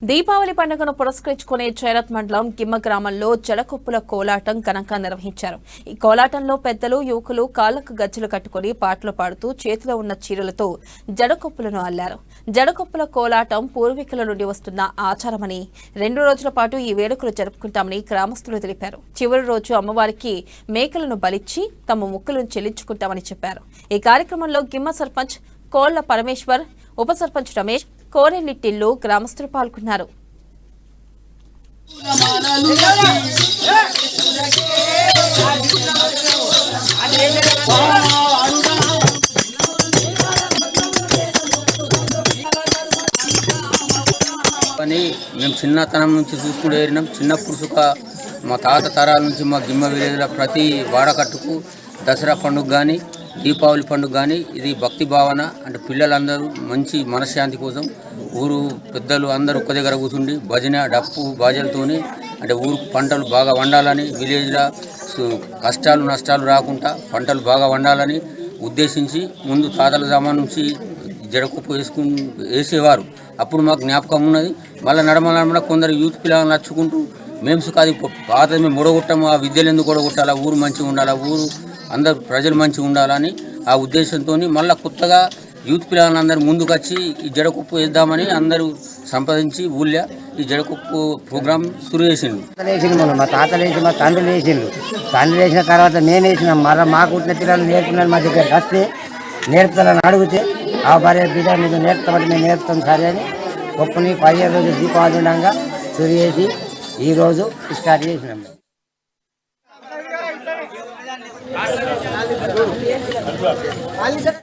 దీపావళి పండుగను పురస్కరించుకునే చైరత్ మండలం గిమ్మ గ్రామంలో జడకొప్పుల కోలాటం ఘనంగా నిర్వహించారు. ఈ కోలాటంలో పెద్దలు, యువకులు కాళ్లకు గజ్జలు కట్టుకుని పాటలు పాడుతూ చేతిలో ఉన్న చీరలతో జడకొప్పులను అల్లారు. జడకొప్పుల కోలాటం పూర్వీకుల నుండి వస్తున్న ఆచారమని 2 రోజుల పాటు ఈ వేడుకలు జరుపుకుంటామని గ్రామస్తులు తెలిపారు. చివరి రోజు అమ్మవారికి మేకలను బలిచ్చి తమ మొక్కులను చెల్లించుకుంటామని చెప్పారు. ఈ కార్యక్రమంలో గిమ్మ సర్పంచ్ కోళ్ల పరమేశ్వర్, ఉప సర్పంచ్ రమేష్, కోరెల్లిట్టిల్లు గ్రామస్తులు పాల్గొన్నారు. మేము చిన్నతనం నుంచి చూసుకుంటూ ఏరినాం. చిన్నప్పుడు సుఖ మా తాత తరాల నుంచి మా గిమ్మ విలేజ్లో ప్రతి వాడకట్టుకు దసరా పండుగ కానీ, దీపావళి పండుగ కానీ ఇది భక్తి భావన. అంటే పిల్లలందరూ మంచి మనశ్శాంతి కోసం ఊరు పెద్దలు అందరూ ఒక్క దగ్గర కూర్చుండి భజన, డప్పు, బాజలతోని అంటే ఊరు పంటలు బాగా వండాలని, విలేజ్లో కష్టాలు నష్టాలు రాకుండా పంటలు బాగా వండాలని ఉద్దేశించి ముందు తాతల జమానా నుంచి జడకొప్పు వేసేవారు. అప్పుడు మాకు జ్ఞాపకం ఉన్నది. మళ్ళీ నడమల కొందరు యూత్ పిల్లలు నచ్చుకుంటూ మేము సుఖాది పాత మేము మూడగొట్టాము, ఆ విద్యలు ఎందుకు కూడగొట్టాలా, ఊరు మంచిగా ఉండాలా, ఊరు అందరు ప్రజలు మంచిగా ఉండాలని ఆ ఉద్దేశంతో మళ్ళీ కొత్తగా యూత్ పిల్లలందరూ ముందుకు వచ్చి ఈ జడకొప్పు వేద్దామని అందరూ సంపాదించి ఊళ్ళో ఈ జడకొప్పు ప్రోగ్రాం శురు చేసిండు. మా తాతలు వేసి మా తండ్రులు వేసిండు. తండ్రులు వేసిన తర్వాత మేము వేసినాం. మళ్ళీ మాకు పుట్టిన పిల్లలు నేర్పుతున్నాను. మా దగ్గర వస్తే నేర్పుతానని అడిగితే ఆ భార్య బిడ్డ మీద నేర్పుతామంటే మేము నేర్పుతాం సరే అని కొప్పుని 15 రోజులు దీపావళి ఉండగా శురు చేసి ఈరోజు స్టార్ట్ చేసినాం.